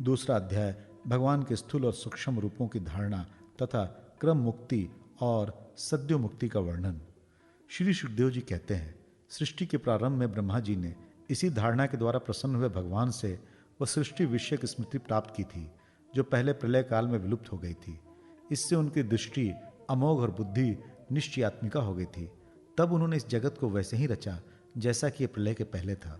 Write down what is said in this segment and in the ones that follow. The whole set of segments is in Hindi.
दूसरा अध्याय भगवान के स्थूल और सूक्ष्म रूपों की धारणा तथा क्रम मुक्ति और सद्यो मुक्ति का वर्णन। श्री सुखदेव जी कहते हैं, सृष्टि के प्रारंभ में ब्रह्मा जी ने इसी धारणा के द्वारा प्रसन्न हुए भगवान से वह सृष्टि विषयक स्मृति प्राप्त की थी जो पहले प्रलय काल में विलुप्त हो गई थी। इससे उनकी दृष्टि अमोघ और बुद्धि निश्चयात्मिका हो गई थी। तब उन्होंने इस जगत को वैसे ही रचा जैसा कि यह प्रलय के पहले था।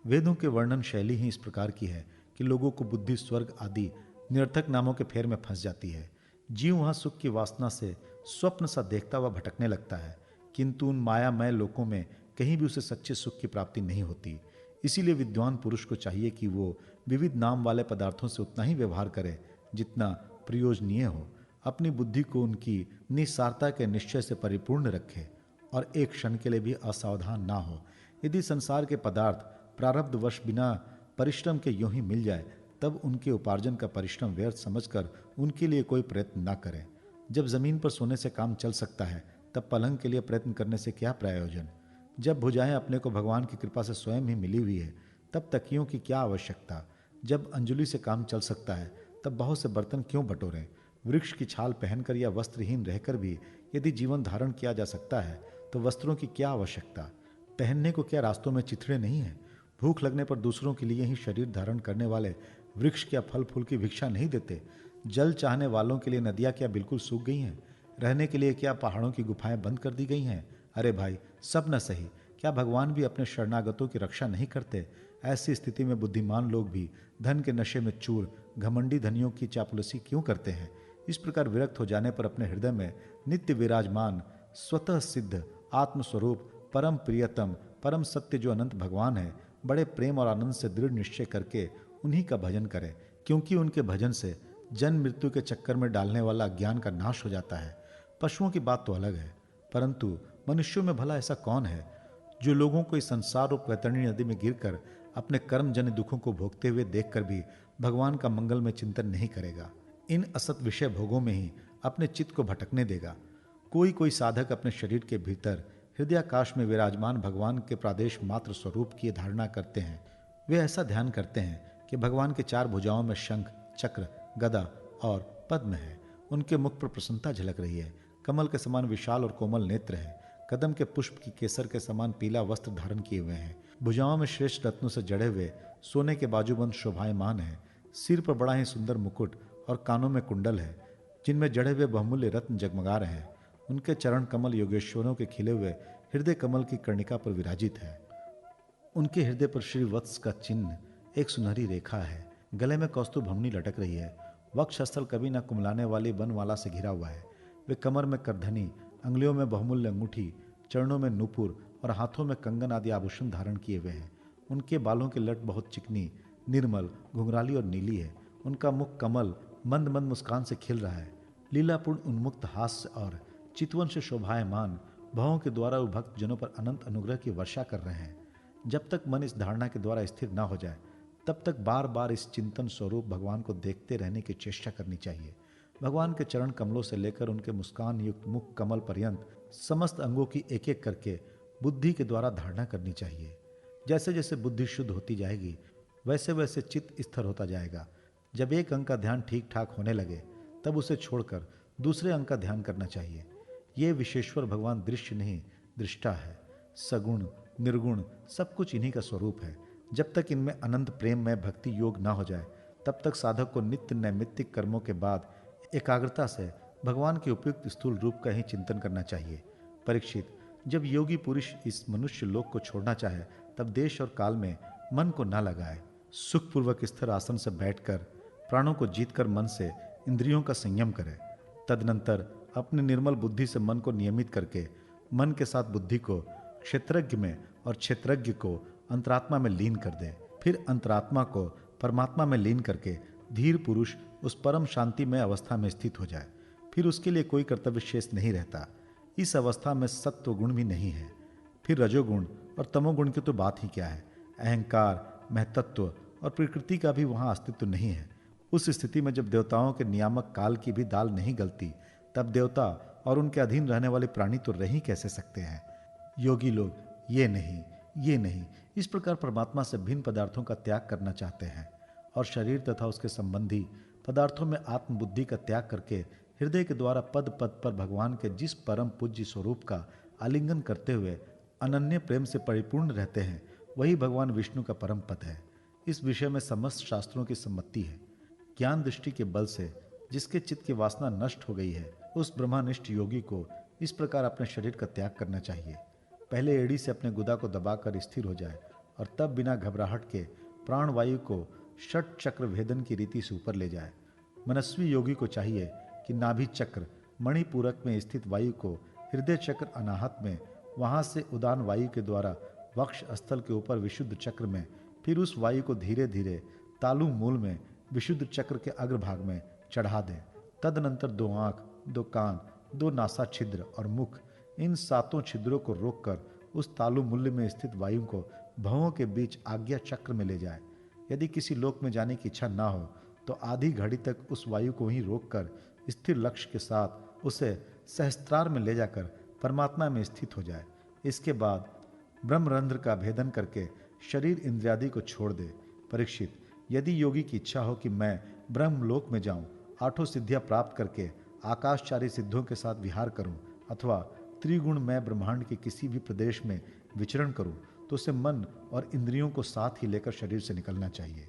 वेदों के वर्णन शैली ही इस प्रकार की है कि लोगों को बुद्धि स्वर्ग आदि निरर्थक नामों के फेर में फंस जाती है। जीव वहाँ सुख की वासना से स्वप्न सा देखता हुआ भटकने लगता है, किंतु उन मायामय लोकों में कहीं भी उसे सच्चे सुख की प्राप्ति नहीं होती। इसीलिए विद्वान पुरुष को चाहिए कि वो विविध नाम वाले पदार्थों से उतना ही व्यवहार करे जितना प्रयोजनीय हो। अपनी बुद्धि को उनकी निस्सारता के निश्चय से परिपूर्ण रखे और एक क्षण के लिए भी असावधान ना हो। यदि संसार के पदार्थ प्रारब्धवश बिना परिश्रम के यूं ही मिल जाए, तब उनके उपार्जन का परिश्रम व्यर्थ समझकर उनके लिए कोई प्रयत्न ना करें। जब जमीन पर सोने से काम चल सकता है, तब पलंग के लिए प्रयत्न करने से क्या प्रयोजन। जब भुजाएं अपने को भगवान की कृपा से स्वयं ही मिली हुई है, तब तकियों की क्या आवश्यकता। जब अंजुलि से काम चल सकता है, तब बहुत से बर्तन क्यों बटोरें। वृक्ष की छाल पहनकर या वस्त्रहीन रहकर भी यदि जीवन धारण किया जा सकता है, तो वस्त्रों की क्या आवश्यकता। पहनने को क्या रास्तों में चिथड़े नहीं है। भूख लगने पर दूसरों के लिए ही शरीर धारण करने वाले वृक्ष क्या फल फूल की भिक्षा नहीं देते। जल चाहने वालों के लिए नदियाँ क्या बिल्कुल सूख गई हैं। रहने के लिए क्या पहाड़ों की गुफाएं बंद कर दी गई हैं। अरे भाई, सब न सही, क्या भगवान भी अपने शरणागतों की रक्षा नहीं करते। ऐसी स्थिति में बुद्धिमान लोग भी धन के नशे में चूर घमंडी धनियों की चापलूसी क्यों करते हैं। इस प्रकार विरक्त हो जाने पर अपने हृदय में नित्य विराजमान स्वतः सिद्ध आत्मस्वरूप परम प्रियतम परम सत्य जो अनंत भगवान है, बड़े प्रेम और आनंद से दृढ़ निश्चय करके उन्हीं का भजन करें, क्योंकि उनके भजन से जन्म मृत्यु के चक्कर में डालने वाला अज्ञान का नाश हो जाता है। पशुओं की बात तो अलग है, परंतु मनुष्यों में भला ऐसा कौन है जो लोगों को इस संसार और वैतरणी नदी में गिरकर अपने कर्म जन्य दुखों को भोगते हुए देखकर भी भगवान का मंगल में चिंतन नहीं करेगा। इन असत विषय भोगों में ही अपने चित्त को भटकने देगा। कोई कोई साधक अपने शरीर के भीतर हृदयाकाश में विराजमान भगवान के प्रादेश मात्र स्वरूप की धारणा करते हैं। वे ऐसा ध्यान करते हैं कि भगवान के चार भुजाओं में शंख चक्र गदा और पद्म है। उनके मुख पर प्रसन्नता झलक रही है। कमल के समान विशाल और कोमल नेत्र है। कदम के पुष्प की केसर के समान पीला वस्त्र धारण किए हुए हैं। भुजाओं में श्रेष्ठ रत्नों से जड़े हुए सोने के बाजूबंद शोभायमान है। सिर पर बड़ा ही सुंदर मुकुट और कानों में कुंडल है, जिनमें जड़े हुए बहुमूल्य रत्न जगमगा रहे हैं। उनके चरण कमल योगेश्वरों के खिले हुए हृदय कमल की कर्णिका पर विराजित है। उनके हृदय पर श्री वत्स का चिन्ह एक सुनहरी रेखा है। गले में कौस्तुभ भमनी लटक रही है। वक्षस्थल कभी न कुमलाने वाली बनमाला से घिरा हुआ है। वे कमर में करधनी, अंगुलियों में बहुमूल्य अंगूठी, चरणों में नूपुर और हाथों में कंगन आदि आभूषण धारण किए हुए हैं। उनके बालों की लट बहुत चिकनी, निर्मल, घुंघराली और नीली है। उनका मुख कमल मंद मंद मुस्कान से खिल रहा है। लीलापूर्ण उन्मुक्त हास्य और चितवन से शोभायमान भावों के द्वारा वो भक्त जनों पर अनंत अनुग्रह की वर्षा कर रहे हैं। जब तक मन इस धारणा के द्वारा स्थिर न हो जाए, तब तक बार बार इस चिंतन स्वरूप भगवान को देखते रहने की चेष्टा करनी चाहिए। भगवान के चरण कमलों से लेकर उनके मुस्कान युक्त मुख कमल पर्यंत समस्त अंगों की एक एक करके बुद्धि के द्वारा धारणा करनी चाहिए। जैसे जैसे बुद्धि शुद्ध होती जाएगी, वैसे वैसे चित्त स्थिर होता जाएगा। जब एक अंग का ध्यान ठीक ठाक होने लगे, तब उसे छोड़कर दूसरे अंग का ध्यान करना चाहिए। ये विशेश्वर भगवान दृश्य नहीं, दृष्टा है। सगुण निर्गुण सब कुछ इन्हीं का स्वरूप है। जब तक इनमें अनंत प्रेम में भक्ति योग ना हो जाए, तब तक साधक को नित्य नैमित्तिक कर्मों के बाद एकाग्रता से भगवान के उपयुक्त स्थूल रूप का ही चिंतन करना चाहिए। परीक्षित, जब योगी पुरुष इस मनुष्य लोक को छोड़ना चाहे, तब देश और काल में मन को न लगाए। सुखपूर्वक स्थिर आसन से बैठकर प्राणों को जीतकर मन से इंद्रियों का संयम करे। तदनंतर अपनी निर्मल बुद्धि से मन को नियमित करके मन के साथ बुद्धि को क्षेत्रज्ञ में और क्षेत्रज्ञ को अंतरात्मा में लीन कर दे। फिर अंतरात्मा को परमात्मा में लीन करके धीर पुरुष उस परम शांति में अवस्था में स्थित हो जाए। फिर उसके लिए कोई कर्तव्य शेष नहीं रहता। इस अवस्था में सत्व गुण भी नहीं है। फिर रजोगुण और तमोगुण की तो बात ही क्या है। अहंकार, महतत्व और प्रकृति का भी वहाँ अस्तित्व नहीं है। उस स्थिति में जब देवताओं के नियामक काल की भी दाल नहीं गलती, तब देवता और उनके अधीन रहने वाले प्राणी तो रह ही कैसे सकते हैं। योगी लोग ये नहीं, ये नहीं, इस प्रकार परमात्मा से भिन्न पदार्थों का त्याग करना चाहते हैं और शरीर तथा उसके संबंधी पदार्थों में आत्मबुद्धि का त्याग करके हृदय के द्वारा पद पद पर भगवान के जिस परम पूज्य स्वरूप का आलिंगन करते हुए अनन्य प्रेम से परिपूर्ण रहते हैं, वही भगवान विष्णु का परम पद है। इस विषय में समस्त शास्त्रों की सम्मति है। ज्ञान दृष्टि के बल से जिसके चित्त की वासना नष्ट हो गई है, उस ब्रह्मनिष्ठ योगी को इस प्रकार अपने शरीर का त्याग करना चाहिए। पहले एड़ी से अपने गुदा को दबाकर स्थिर हो जाए और तब बिना घबराहट के प्राणवायु को षट चक्र भेदन की रीति से ऊपर ले जाए। मनस्वी योगी को चाहिए कि नाभि चक्र मणिपूरक में स्थित वायु को हृदय चक्र अनाहत में, वहां से उदान वायु के द्वारा वक्ष स्थल के ऊपर विशुद्ध चक्र में, फिर उस वायु को धीरे धीरे तालु मूल में विशुद्ध चक्र के अग्रभाग में चढ़ा दें। तदनंतर 2 आंख, 2 कान, 2 नासा छिद्र और मुख, इन 7 छिद्रों को रोककर उस तालु मूल्य में स्थित वायु को भवों के बीच आज्ञा चक्र में ले जाए। यदि किसी लोक में जाने की इच्छा ना हो तो आधी घड़ी तक उस वायु को वहीं रोककर स्थिर लक्ष्य के साथ उसे सहस्त्रार में ले जाकर परमात्मा में स्थित हो जाए। इसके बाद ब्रह्मरंध्र का भेदन करके शरीर इंद्रियादि को छोड़ दे। परीक्षित, यदि योगी की इच्छा हो कि मैं ब्रह्मलोक में जाऊं, 8 सिद्धियां प्राप्त करके आकाशचारी सिद्धों के साथ विहार करूं, अथवा त्रिगुण में ब्रह्मांड के किसी भी प्रदेश में विचरण करूं, तो उसे मन और इंद्रियों को साथ ही लेकर शरीर से निकलना चाहिए।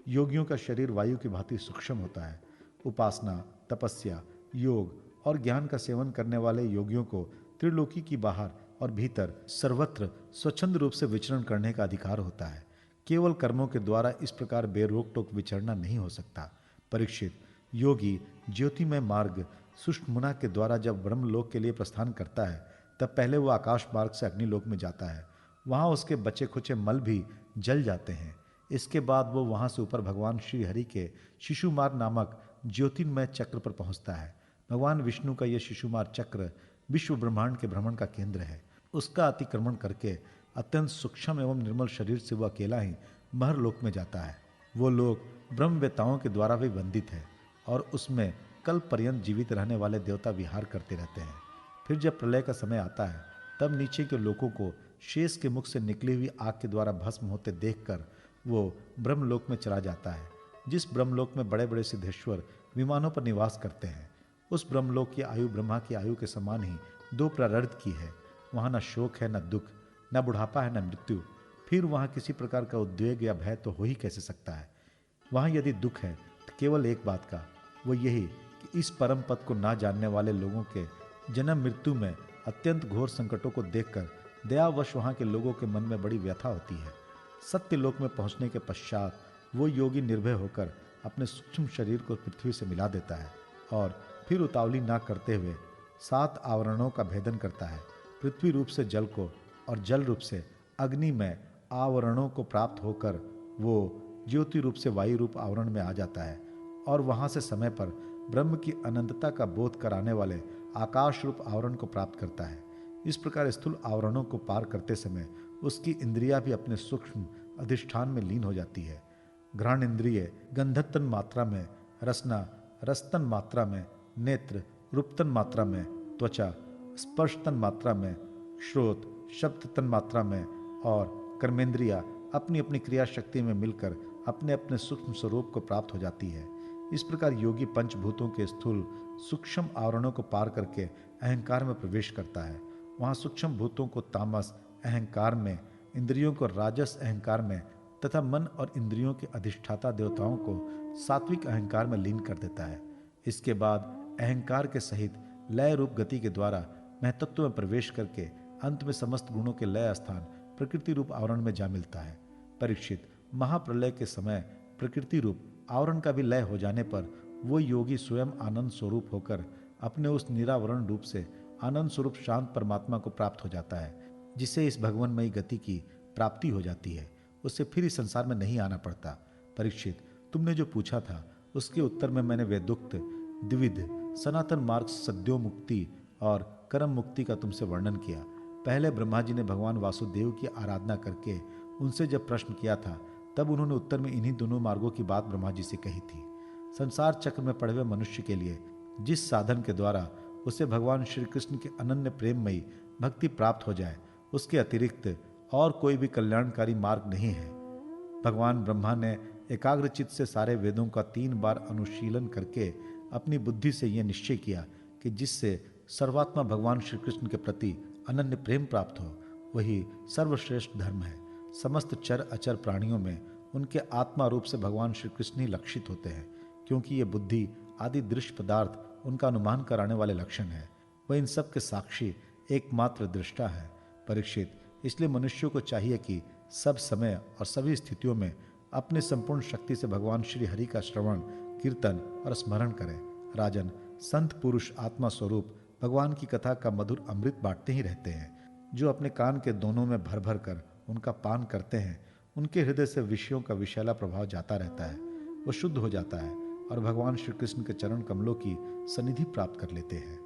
योगियों का शरीर वायु की भांति सूक्ष्म होता है। उपासना, तपस्या, योग और ज्ञान का सेवन करने वाले योगियों को त्रिलोकी की बाहर और भीतर सर्वत्र स्वच्छंद रूप से विचरण करने का अधिकार होता है। केवल कर्मों के द्वारा इस प्रकार बेरोक टोक विचरना नहीं हो सकता। परीक्षित, योगी ज्योतिमय मार्ग सुषुम्ना के द्वारा जब ब्रह्मलोक के लिए प्रस्थान करता है, तब पहले वो आकाश मार्ग से अग्निलोक में जाता है। वहाँ उसके बचे खुचे मल भी जल जाते हैं। इसके बाद वो वहाँ से ऊपर भगवान श्री हरि के शिशुमार नामक ज्योतिर्मय चक्र पर पहुँचता है। भगवान विष्णु का यह शिशुमार चक्र विश्व ब्रह्मांड के भ्रमण का केंद्र है। उसका अतिक्रमण करके अत्यंत सूक्ष्म एवं निर्मल शरीर से वह अकेला ही महरलोक में जाता है। वो लोक ब्रह्मवेताओं के द्वारा भी वंदित है और उसमें कल्प पर्यंत जीवित रहने वाले देवता विहार करते रहते हैं। फिर जब प्रलय का समय आता है, तब नीचे के लोगों को शेष के मुख से निकली हुई आग के द्वारा भस्म होते देखकर वो ब्रह्मलोक में चला जाता है। जिस ब्रह्मलोक में बड़े बड़े सिद्धेश्वर विमानों पर निवास करते हैं, उस ब्रह्मलोक की आयु ब्रह्मा की आयु के समान ही 2 प्रारब्ध की है। वहाँ न शोक है, न दुख, न बुढ़ापा है, न मृत्यु। फिर वहाँ किसी प्रकार का उद्वेग या भय तो हो ही कैसे सकता है। वहाँ यदि दुख है तो केवल एक बात का, वो यही कि इस परम पद को ना जानने वाले लोगों के जन्म मृत्यु में अत्यंत घोर संकटों को देखकर दयावश वहाँ के लोगों के मन में बड़ी व्यथा होती है। सत्य लोक में पहुँचने के पश्चात वो योगी निर्भय होकर अपने सूक्ष्म शरीर को पृथ्वी से मिला देता है और फिर उतावली ना करते हुए 7 आवरणों का भेदन करता है। पृथ्वी रूप से जल को और जल रूप से अग्नि में आवरणों को प्राप्त होकर वो ज्योति रूप से वायु रूप आवरण में आ जाता है और वहाँ से समय पर ब्रह्म की अनंतता का बोध कराने वाले आकाश रूप आवरण को प्राप्त करता है। इस प्रकार स्थूल आवरणों को पार करते समय उसकी इंद्रियां भी अपने सूक्ष्म अधिष्ठान में लीन हो जाती है। घ्राण इंद्रिय गंधतन मात्रा में, रसना रसतन मात्रा में, नेत्र रूपतन मात्रा में, त्वचा स्पर्शतन मात्रा में, श्रोत शब्दतन मात्रा में और कर्मेंद्रिया अपनी अपनी क्रिया शक्ति में मिलकर अपने अपने सूक्ष्म स्वरूप को प्राप्त हो जाती है। इस प्रकार योगी पंचभूतों के स्थूल सूक्ष्म आवरणों को पार करके अहंकार में प्रवेश करता है। वहाँ सूक्ष्म भूतों को तामस अहंकार में, इंद्रियों को राजस अहंकार में तथा मन और इंद्रियों के अधिष्ठाता देवताओं को सात्विक अहंकार में लीन कर देता है। इसके बाद अहंकार के सहित लय रूप गति के द्वारा महतत्व में प्रवेश करके अंत में समस्त गुणों के लय स्थान प्रकृति रूप आवरण में जा मिलता है। परीक्षित, महाप्रलय के समय प्रकृति रूप आवरण का भी लय हो जाने पर वो योगी स्वयं आनंद स्वरूप होकर अपने उस निरावरण रूप से आनंद स्वरूप शांत परमात्मा को प्राप्त हो जाता है, जिससे इस भगवानमयी गति की प्राप्ति हो जाती है। उससे फिर इस संसार में नहीं आना पड़ता। परीक्षित, तुमने जो पूछा था उसके उत्तर में मैंने वेदोक्त द्विविध सनातन मार्ग सद्यो मुक्ति और कर्म मुक्ति का तुमसे वर्णन किया। पहले ब्रह्मा जी ने भगवान वासुदेव की आराधना करके उनसे जब प्रश्न किया था, तब उन्होंने उत्तर में इन्हीं दोनों मार्गों की बात ब्रह्मा जी से कही थी। संसार चक्र में पड़े हुए मनुष्य के लिए जिस साधन के द्वारा उसे भगवान श्री कृष्ण के अनन्य प्रेममयी भक्ति प्राप्त हो जाए, उसके अतिरिक्त और कोई भी कल्याणकारी मार्ग नहीं है। भगवान ब्रह्मा ने एकाग्रचित से सारे वेदों का 3 बार अनुशीलन करके अपनी बुद्धि से यह निश्चय किया कि जिससे सर्वात्मा भगवान श्री कृष्ण के प्रति अनन्य प्रेम प्राप्त हो वही सर्वश्रेष्ठ धर्म है। समस्त चर अचर प्राणियों में उनके आत्मा रूप से भगवान श्री कृष्ण ही लक्षित होते हैं, क्योंकि ये बुद्धि आदि दृश्य पदार्थ उनका अनुमान कराने वाले लक्षण है। वह इन सब के साक्षी एकमात्र दृष्टा है। परीक्षित, इसलिए मनुष्यों को चाहिए कि सब समय और सभी स्थितियों में अपने संपूर्ण शक्ति से भगवान श्री हरि का श्रवण, कीर्तन और स्मरण करें। राजन, संत पुरुष आत्मा स्वरूप भगवान की कथा का मधुर अमृत बांटते ही रहते हैं। जो अपने कान के दोनों में भर भर कर उनका पान करते हैं, उनके हृदय से विषयों का विषैला प्रभाव जाता रहता है, वो शुद्ध हो जाता है और भगवान श्री कृष्ण के चरण कमलों की सनिधि प्राप्त कर लेते हैं।